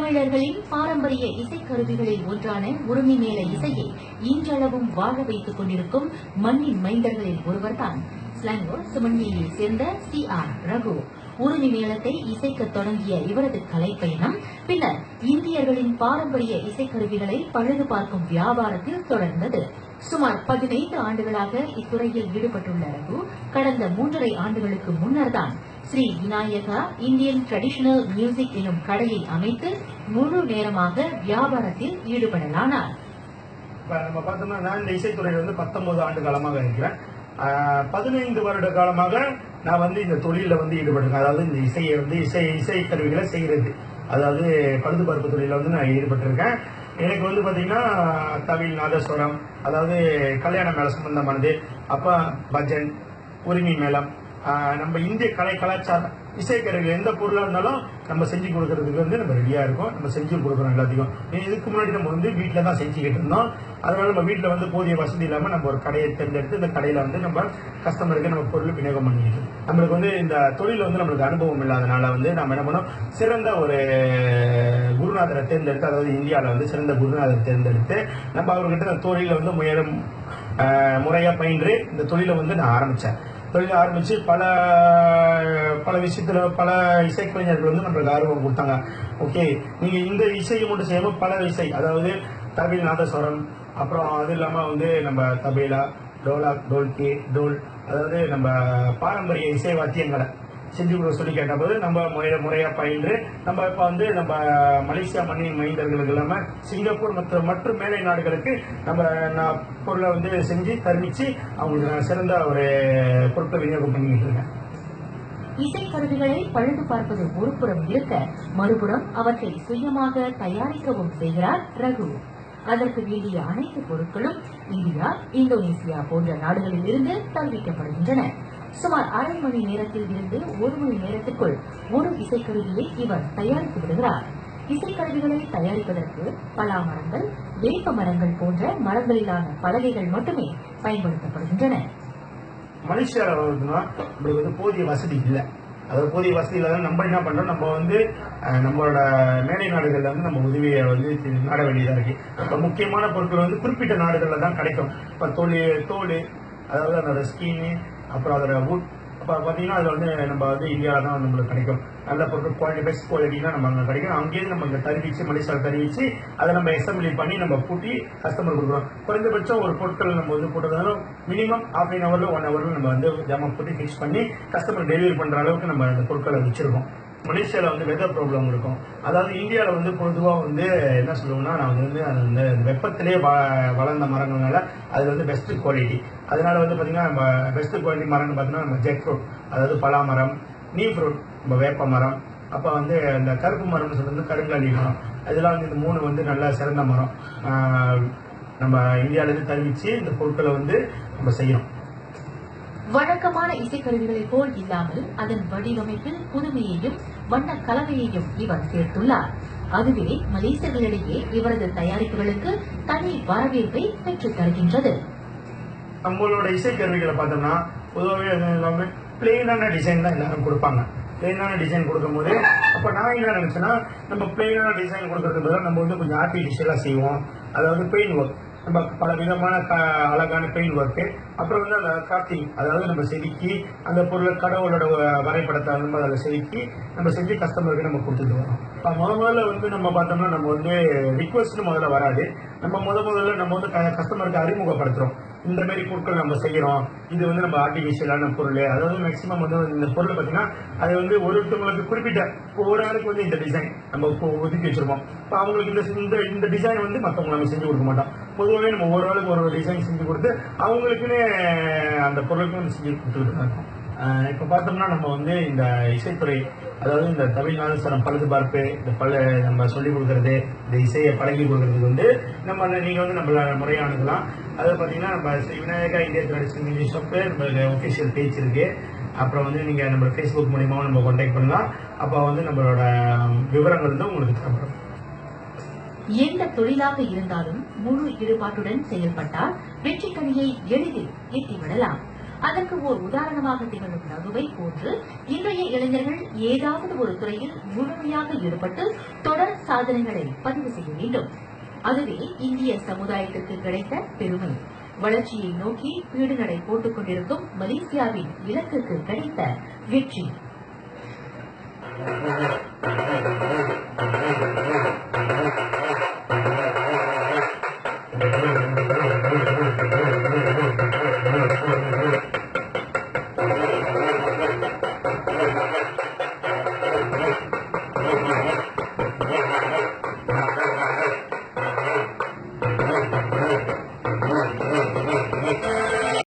தமிழர்களின் பாரம்பரிய இசைக்கருவிகளில் ஒன்றான உருமி மேள இசையை இன்றளவும் வாழ வைத்துக் கொண்டிருக்கும் மண்ணின் மைந்தர்களில் ஒருவர்தான் ஸ்லாங்கூர் சுமன்மியை சேர்ந்த CR ரகு. உருமி மேளத்தை இசைக்கத் தொடங்கிய இவரது கலைப்பயணம் பின்னர் இந்தியர்களின் பாரம்பரிய இசைக்கருவிகளை பழுது பார்க்கும் வியாபாரத்தில் தொடர்ந்தது. சுமார் 15 ஆண்டுகளாக இத்துறையில் ஈடுபட்டுள்ள ரகு கடந்த 3.5 ஆண்டுகளுக்கு முன்னர்தான் Sri Vinayaka Indian traditional music எனும் கடையை அமைத்து முழு நேரமாக வியாபாரத்தில் ஈடுபடலானார். நம்ம பார்த்தோம்னா நான் இந்த இசைத்துறையில் 19 ஆண்டு காலமாக இருக்கிறேன். 15 வருட காலமாக நான் இந்த தொழிலில் ஈடுபட்டிருக்கேன். அதாவது இந்த இசையை இசை கருவிகளை செய்யறது, அதாவது பழுது பார்ப்பு தொழிலில் நான் ஈடுபட்டிருக்கேன். எனக்கு பாத்தீங்கன்னா தவில், நாதஸ்வரம், அதாவது கல்யாண மேளம் சம்பந்தமானது, அப்ப பஜன், உரிமை மேளம், நம்ம இந்திய கலாச்சாரம் இசைக்கருவிகள் எந்த பொருளாக இருந்தாலும் நம்ம செஞ்சு கொடுக்கறதுக்கு நம்ம ரெடியா இருக்கோம். நம்ம செஞ்சு கொடுக்குறோம் எல்லாத்தையும். இதுக்கு முன்னாடி நம்ம வீட்டில் தான் செஞ்சுக்கிட்டு இருந்தோம். அதனால நம்ம வீட்டில் போதிய வசதி இல்லாமல் நம்ம ஒரு கடையை தேர்ந்தெடுத்து இந்த கடையில நம்ம கஸ்டமருக்கு நம்ம பொருள் விநியோகம் பண்ணிக்கிட்டு நம்மளுக்கு இந்த தொழில நம்மளுக்கு அனுபவம் இல்லாதனால நம்ம என்ன பண்ணோம், சிறந்த ஒரு குருநாதரை தேர்ந்தெடுத்து, அதாவது இந்தியாவில் சிறந்த குருநாதரை தேர்ந்தெடுத்து நம்ம அவர்கிட்ட இந்த தொழில முறையா பயின்று இந்த தொழிலை நான் ஆரம்பிச்சேன். தொழில் ஆரம்பிச்சு பல விஷயத்துல பல இசைக்கலைஞர்கள் நம்மளுக்கு ஆர்வம் கொடுத்தாங்க. ஓகே, நீங்க இந்த இசையை மட்டும் செய்யாம பல இசை, அதாவது தவில், நாதஸ்வரம், அப்புறம் அது இல்லாம நம்ம தபேலா, டோலாக், டோல்கி, டோல், அதாவது நம்ம பாரம்பரிய இசை வாத்தியங்களை செஞ்சு கொடுக்க சொல்லி கேட்டபோது நம்ம முறையா பயின்று நம்ம இப்ப நம்ம மலேசியா மண்ணின் மைந்தர்களுக்கு இல்லாம சிங்கப்பூர் மற்றும் மேலை நாடுகளுக்கு நம்ம பொருளை செஞ்சு தருவிச்சு அவங்களுக்கு சிறந்த ஒரு பொருட்களை விநியோகம் பண்ணிக்கிட்டு இருக்கேன். இசைக்கருவிகளை பழுது பார்ப்பது ஒரு புறம் இருக்க, மறுபுறம் அவற்றை சுயமாக தயாரிக்கவும் செய்கிறார் ரகு. அதற்கு வேண்டிய அனைத்து பொருட்களும் இந்தியா, இந்தோனேசியா போன்ற நாடுகளில் இருந்து தருவிக்கப்படுகின்றன. சுமார் அரை மணி நேரத்தில் இருந்து 1 மணி நேரத்திற்குள் ஒரு இசைக்கருவியை இவர் தயாரித்து விடுகிறார். இசைக்கருவிகளை தயாரிப்பதற்கு பலாமரங்கள், வேப்ப மரங்கள் போன்ற மரங்களிலான பலகைகள் மட்டுமே பயன்படுத்தப்படுகின்றன. மலேசியாவில் போதிய வசதி இல்லை. அதாவது போதிய வசதி இல்லாத நம்ம என்ன பண்றோம், நம்ம நம்மளோட மேலை நாடுகள்ல நம்ம உதவியை நாட வேண்டியதா இருக்கு. இப்ப முக்கியமான பொருட்கள் குறிப்பிட்ட நாடுகள்ல தான் கிடைக்கும். இப்ப தோல், அதாவது அதோட ஸ்கின், அப்புறம் அதோட வுட், அப்ப பாத்தீங்கன்னா அதுல நம்ம இந்தியாவில தான் நம்மளுக்கு கிடைக்கும். நல்ல பொருட்கள் குவாலிட்டி, பெஸ்ட் குவாலிட்டினா நம்ம அங்கே கிடைக்கும். அங்கேயே நம்ம இங்கே தருவிச்சு, மலேசியாவில் தருவிச்சு அதை நம்ம அசம்பிளி பண்ணி நம்ம பூட்டி கஸ்டமர் கொடுக்குறோம். குறைந்தபட்சம் ஒரு பொருட்கள் நம்ம போட்டதாலும் மினிமம் ½ an hour 1 hour நம்ம ஜாமான் போட்டு ஃபிக்ஸ் பண்ணி கஸ்டமர் டெலிவரி பண்ற அளவுக்கு நம்ம அந்த பொருட்களை வச்சிருக்கோம். மலேசியாவில் வெதர் ப்ராப்ளம் இருக்கும். அதாவது இந்தியாவில் பொதுவாக என்ன சொல்லுவோம்னா, நான் அந்த வெப்பத்திலே வளர்ந்த மரங்கள்னால அது பெஸ்ட் குவாலிட்டி. அதனால பார்த்தீங்கன்னா நம்ம பெஸ்ட் குவாலிட்டி மரம்னு பார்த்தீங்கன்னா நம்ம ஜெக் ஃப்ரூட், அதாவது பலாமரம், நீ ஃப்ரூட், நம்ம வேப்ப மரம், அப்போ இந்த கருப்பு மரம்னு சொல்றது கருங்காலி மரம், இதெல்லாம் இந்த 3 நல்ல சிறந்த மரம். நம்ம இந்தியாவிலேருந்து தருவிச்சு இந்த பொருட்களை நம்ம செய்யறோம். வழக்கமான இசைக்கருவிகளை போல் இல்லாமல் அதன் வடிவமைப்பில் புதுமையையும் வண்ண கலவையையும் இவர் சேர்த்துள்ளார். அதுவே மலேசியர்களிடையே இவரது தயாரிப்புகளுக்கு தனி வரவேற்பை பெற்றுத் தருகின்றது. நம்மளோட இசைக்கருவிகளை பார்த்தோம்னா பொதுவாகவே பிளெயினான டிசைன் தான் எல்லாரும் கொடுப்பாங்க. பிளெயினான டிசைன் கொடுக்கும் போது அப்ப நான் என்ன நினைச்சேன்னா, நம்ம பிளெயினான டிசைன் கொடுக்கறது பதிலாக நம்ம கொஞ்சம் ஆர்டிபிஷியலா செய்வோம். அதாவது பெயிண்ட் ஒர்க், நம்ம பல விதமான அழகான பெயிண்ட் ஒர்க்கு, அப்புறம் அந்த கிராஃப்டிங், அதாவது நம்ம செதுக்கி அந்த பொருளை கடவுளோட வரைபடத்தை அதில் செதுக்கி நம்ம செஞ்சு கஸ்டமருக்கு நம்ம கொடுத்துட்டு வரோம். முதல்ல நம்ம பார்த்தோம்னா நம்ம ரிக்வஸ்ட் முதல்ல வராது. நம்ம முதல்ல நம்ம கஸ்டமருக்கு அறிமுகப்படுத்துறோம். இந்த மாதிரி பொருட்கள் நம்ம செய்யறோம், இது நம்ம ஆர்டிபிஷியலான பொருள். அதாவது மேக்சிமம் இந்த பொருள் பார்த்தீங்கன்னா அது ஒருத்தவங்களுக்கு குறிப்பிட்ட ஒரு ஆளுக்கு இந்த டிசைன் நம்ம ஒதுக்கி வச்சிருப்போம். இப்போ அவங்களுக்கு இந்த டிசைன் மற்றவங்க நம்ம செஞ்சு கொடுக்க மாட்டோம். பொதுவாகவே நம்ம ஒரு ஆளுக்கு ஒரு டிசைன் செஞ்சு கொடுத்து அவங்களுக்குன்னு அந்த பொருளுக்கு நம்ம செஞ்சு கொடுத்துட்டு தான் இருக்கோம். இப்போ பார்த்தோம்னா நம்ம இந்த இசைத்துறை, அதாவது இந்த தவில், நாதஸ்வரம் பழுது பார்ப்பு, இந்த நம்ம சொல்லிக் கொடுக்கறது, இந்த இசையை பழகி கொடுக்கறதுக்கு நீங்க நம்மள முறையா அணுகலாம். அதை பார்த்தீங்கன்னா நம்ம Sri Vinayaka India traditional music ஷாப்ல நம்ம ஒஃபிஷியல் பேஜ் இருக்கு. அப்புறம் நீங்க நம்ம ஃபேஸ்புக் மூலியமா நம்ம கான்டாக்ட் பண்ணலாம். அப்போ நம்மளோட விவரங்கள் உங்களுக்கு தரப்படும். எந்த தொழிலாக இருந்தாலும் முழு ஈடுபாட்டுடன் செயல்பட்டால் வெற்றி கனியை எளிதில் எட்டிவிடலாம். அதற்கு ஓர் உதாரணமாக திகழும் ரகுவை போன்று இன்றைய இளைஞர்கள் ஏதாவது ஒரு துறையில் முழுமையாக ஈடுபட்டு தொடர் சாதனைகளை பதிவு செய்ய வேண்டும். அதுவே இந்திய சமுதாயத்திற்கு கிடைத்த பெருமை. வளர்ச்சியை நோக்கி பீடுநடை போட்டுக் கொண்டிருக்கும் மலேசியாவின் இலக்குக்கு கிடைத்த வெற்றி.